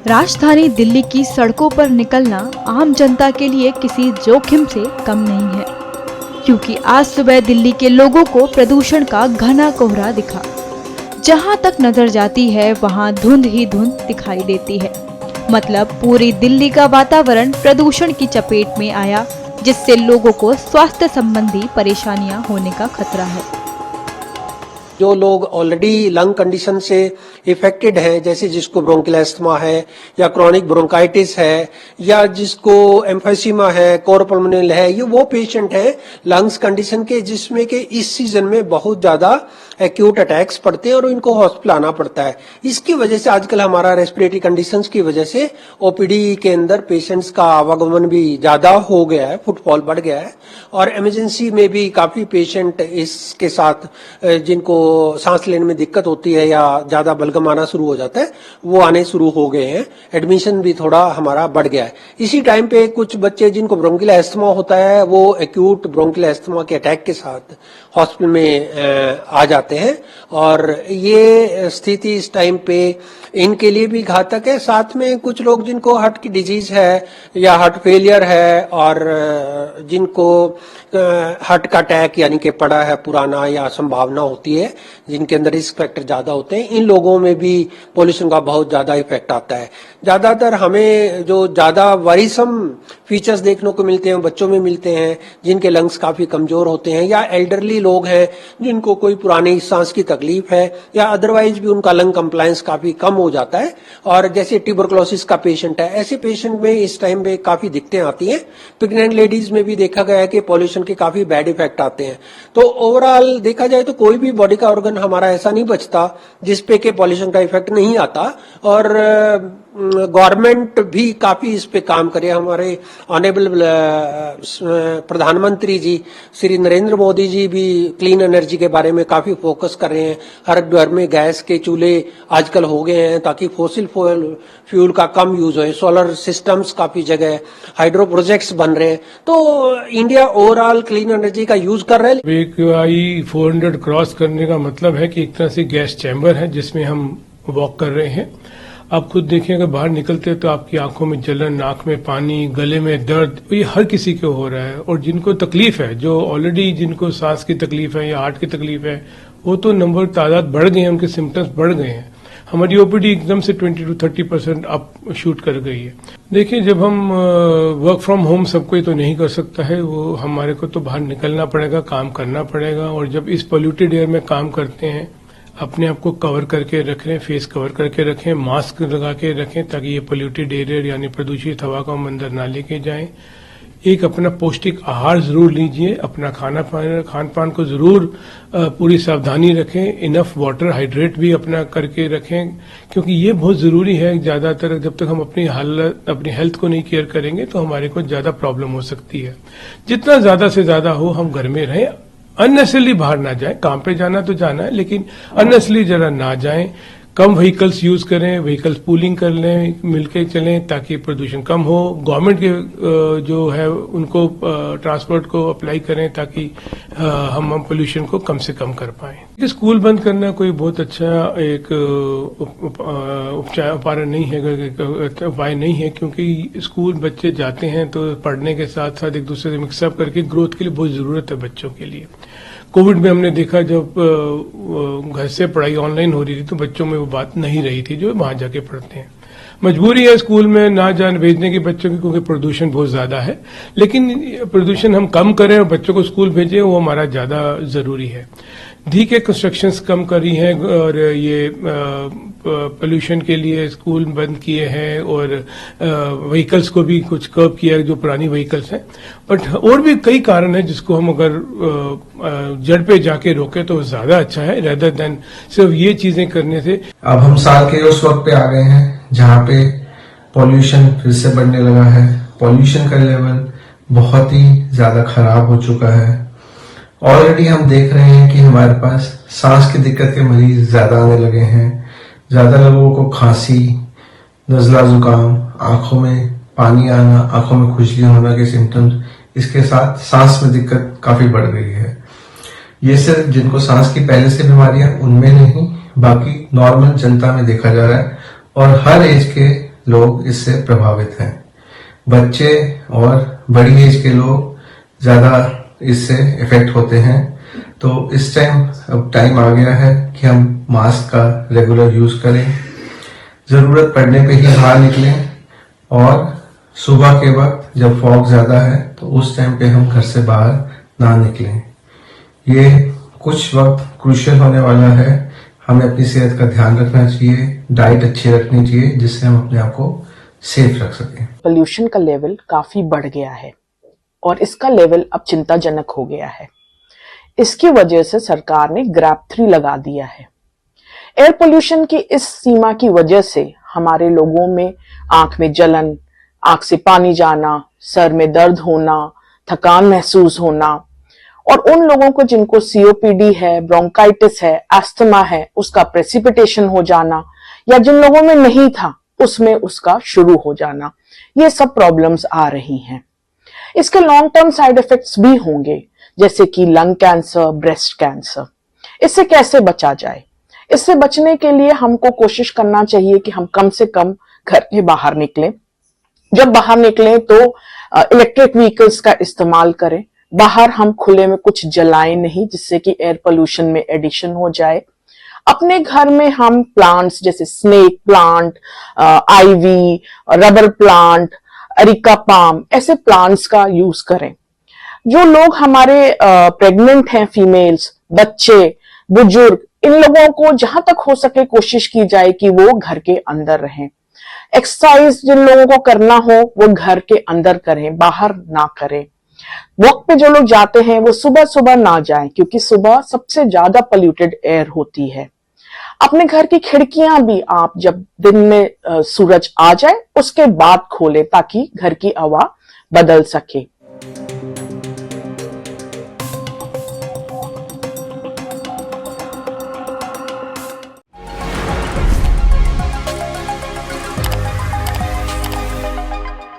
राजधानी दिल्ली की सड़कों पर निकलना आम जनता के लिए किसी जोखिम से कम नहीं है, क्योंकि आज सुबह दिल्ली के लोगों को प्रदूषण का घना कोहरा दिखा। जहां तक नजर जाती है वहां धुंध ही धुंध दिखाई देती है। मतलब पूरी दिल्ली का वातावरण प्रदूषण की चपेट में आया, जिससे लोगों को स्वास्थ्य संबंधी परेशानियां होने का खतरा है। जो लोग ऑलरेडी लंग कंडीशन से इफेक्टेड हैं, जैसे जिसको ब्रोंकियल अस्थमा है या क्रॉनिक ब्रोंकाइटिस है या जिसको एम्फीसीमा है, कोर पल्मोनल है, ये वो पेशेंट हैं लंग्स कंडीशन के जिसमें कि इस सीजन में बहुत ज्यादा एक्यूट अटैक्स पड़ते हैं और इनको हॉस्पिटल आना पड़ता है। इसकी वजह से आजकल हमारा रेस्पिरेटरी कंडीशंस की वजह से ओपीडी के अंदर पेशेंट्स का आवागमन भी ज्यादा हो गया है, फुटफॉल बढ़ गया है और इमरजेंसी में भी काफी पेशेंट इसके साथ जिनको सांस लेने में दिक्कत होती है या ज्यादा बलगम आना शुरू हो जाता है वो आने शुरू हो गए हैं। एडमिशन भी थोड़ा हमारा बढ़ गया है। इसी टाइम पे कुछ बच्चे जिनको ब्रोंकियल अस्थमा होता है वो एक्यूट ब्रोंकियल अस्थमा के अटैक के साथ हॉस्पिटल में आ जाते हैं और ये स्थिति इस टाइम पे इनके लिए भी घातक है। साथ में कुछ लोग जिनको हार्ट की डिजीज है या हार्ट फेलियर है और जिनको हार्ट का अटैक यानी कि पड़ा है पुराना या संभावना होती है, जिनके अंदर रिस्क फैक्टर ज्यादा होते हैं, इन लोगों में भी पोल्यूशन का बहुत ज्यादा इफेक्ट आता है। ज्यादातर हमें जो ज्यादा वरीसम फीचर्स देखने को मिलते हैं बच्चों में मिलते हैं जिनके लंग्स काफी कमजोर होते हैं या एल्डरली लोग हैं जिनको कोई पुरानी सांस की तकलीफ है या अदरवाइज भी उनका लंग कंप्लायंस काफी कम हो जाता है और जैसे ट्यूबरकुलोसिस का पेशेंट है, ऐसे पेशेंट में इस टाइम पे काफी दिक्कतें आती हैं। प्रेग्नेंट लेडीज में भी देखा गया है कि पॉल्यूशन के काफी बैड इफेक्ट आते हैं। तो ओवरऑल देखा जाए तो कोई भी बॉडी का ऑर्गन हमारा ऐसा नहीं बचता जिसपे के पॉल्यूशन का इफेक्ट नहीं आता और गवर्नमेंट भी काफी इस पे काम करे। हमारे ऑनरेबल प्रधानमंत्री जी श्री नरेंद्र मोदी जी भी क्लीन एनर्जी के बारे में काफी फोकस कर रहे हैं। हर घर में गैस के चूल्हे आजकल हो गए हैं ताकि फोसिल फ्यूल का कम यूज हो। सोलर सिस्टम्स काफी जगह, हाइड्रो प्रोजेक्ट्स बन रहे हैं। तो इंडिया ओवरऑल क्लीन एनर्जी का यूज कर रहा है। AQI 400 क्रॉस करने का मतलब है कि एक तरह से गैस चैम्बर है जिसमें हम वॉक कर रहे हैं। आप खुद देखिए अगर बाहर निकलते हैं तो आपकी आंखों में जलन, नाक में पानी, गले में दर्द, ये हर किसी को हो रहा है। और जिनको तकलीफ है, जो ऑलरेडी जिनको सांस की तकलीफ है या हार्ट की तकलीफ है, वो तो नंबर तादाद बढ़ गए हैं, उनके सिम्टम्स बढ़ गए हैं। हमारी ओपीडी एकदम से 20 to 30% अप शूट कर गई है। देखिए जब हम वर्क फ्रॉम होम सब कोई तो नहीं कर सकता है, वो हमारे को तो बाहर निकलना पड़ेगा, काम करना पड़ेगा। और जब इस पोल्यूटेड एयर में काम करते हैं अपने आप को कवर करके रखें, फेस कवर करके रखें, मास्क लगा के रखें ताकि ये पोल्यूटेड एयर यानी प्रदूषित हवा को हम अंदर ना लेके जाएं। एक अपना पौष्टिक आहार जरूर लीजिए, अपना खान पान को जरूर पूरी सावधानी रखें, इनफ वाटर हाइड्रेट भी अपना करके रखें क्योंकि ये बहुत जरूरी है। ज्यादातर जब तक हम अपनी हेल्थ को नहीं केयर करेंगे तो हमारे को ज्यादा प्रॉब्लम हो सकती है। जितना ज्यादा से ज्यादा हो हम घर में रहें, अननेसेसरली बाहर ना जाएं। काम पे जाना तो जाना है लेकिन अननेसेसरली जरा ना जाएं। कम व्हीकल्स यूज करें, व्हीकल्स पूलिंग कर लें, मिलके चलें ताकि प्रदूषण कम हो। गवर्नमेंट के जो है उनको ट्रांसपोर्ट को अप्लाई करें ताकि हम पोल्यूशन को कम से कम कर पाएं। स्कूल बंद करना कोई बहुत अच्छा एक उपाय नहीं है क्योंकि स्कूल बच्चे जाते हैं तो पढ़ने के साथ साथ एक दूसरे से मिक्सअप करके ग्रोथ के लिए बहुत जरूरत है बच्चों के लिए। कोविड में हमने देखा जब घर से पढ़ाई ऑनलाइन हो रही थी तो बच्चों में वो बात नहीं रही थी जो वहां जाके पढ़ते हैं। मजबूरी है स्कूल में ना जान भेजने की बच्चों की क्योंकि प्रदूषण बहुत ज्यादा है, लेकिन प्रदूषण हम कम करें और बच्चों को स्कूल भेजें वो हमारा ज्यादा जरूरी है। धी के कंस्ट्रक्शंस कम करी हैं और ये पोल्यूशन के लिए स्कूल बंद किए हैं और व्हीकल्स को भी कुछ कर्ब किया है जो पुरानी व्हीकल्स हैं। बट और भी कई कारण हैं जिसको हम अगर जड़ पे जाके रोके तो ज्यादा अच्छा है रेदर देन सिर्फ ये चीजें करने से। अब हम साल के उस वक्त पे आ गए हैं जहाँ पे पॉल्यूशन फिर से बढ़ने लगा है। पॉल्यूशन का लेवल बहुत ही ज्यादा खराब हो चुका है। ऑलरेडी हम देख रहे हैं कि हमारे पास सांस की दिक्कत के मरीज ज्यादा आने लगे हैं। ज्यादा लोगों को खांसी, नजला जुकाम, आंखों में पानी आना, आंखों में खुजली होना के सिम्टम्स, इसके साथ सांस में दिक्कत काफी बढ़ गई है। ये सिर्फ जिनको सांस की पहले से बीमारियां उनमें नहीं बाकी नॉर्मल जनता में देखा जा रहा है और हर एज के लोग इससे प्रभावित हैं। बच्चे और बड़ी एज के लोग ज्यादा इससे इफेक्ट होते हैं। तो इस टाइम अब टाइम आ गया है कि हम मास्क का रेगुलर यूज करें, जरूरत पड़ने पे ही बाहर निकलें और सुबह के वक्त जब फॉग ज्यादा है तो उस टाइम पे हम घर से बाहर ना निकलें। ये कुछ वक्त क्रूशियल होने वाला है, हमें अपनी सेहत का ध्यान रखना चाहिए, डाइट अच्छी रखनी चाहिए जिससे हम अपने आप को सेफ रख सकें। पोल्यूशन का लेवल काफी बढ़ गया है और इसका लेवल अब चिंताजनक हो गया है। इसकी वजह से सरकार ने ग्रैप 3 लगा दिया है। एयर पोल्यूशन की इस सीमा की वजह से हमारे लोगों में आंख में जलन, आंख से पानी जाना, सर में दर्द होना, थकान महसूस होना, और उन लोगों को जिनको सीओपीडी है, ब्रोंकाइटिस है, अस्थमा है, उसका प्रेसिपिटेशन हो जाना, या जिन लोगों में नहीं था उसमें उसका शुरू हो जाना, ये सब प्रॉब्लम्स आ रही हैं। इसके लॉन्ग टर्म साइड इफेक्ट्स भी होंगे, जैसे कि लंग कैंसर, ब्रेस्ट कैंसर। इससे कैसे बचा जाए? इससे बचने के लिए हमको कोशिश करना चाहिए कि हम कम से कम घर के बाहर निकलें। जब बाहर निकलें तो इलेक्ट्रिक व्हीकल्स का इस्तेमाल करें। बाहर हम खुले में कुछ जलाएं नहीं जिससे कि एयर पोल्यूशन में एडिशन हो जाए। अपने घर में हम प्लांट्स जैसे snake plant, ivy, rubber plant, areca palm, ऐसे प्लांट्स का यूज करें। जो लोग हमारे प्रेग्नेंट हैं, फीमेल्स, बच्चे, बुजुर्ग, इन लोगों को जहां तक हो सके कोशिश की जाए कि वो घर के अंदर रहें। एक्सरसाइज जिन लोगों को करना हो वो घर के अंदर करें, बाहर ना करें। वॉक पे जो लोग जाते हैं वो सुबह सुबह ना जाएं क्योंकि सुबह सबसे ज्यादा पोल्यूटेड एयर होती है। अपने घर की खिड़कियां भी आप जब दिन में सूरज आ जाए उसके बाद खोलें ताकि घर की हवा बदल सके।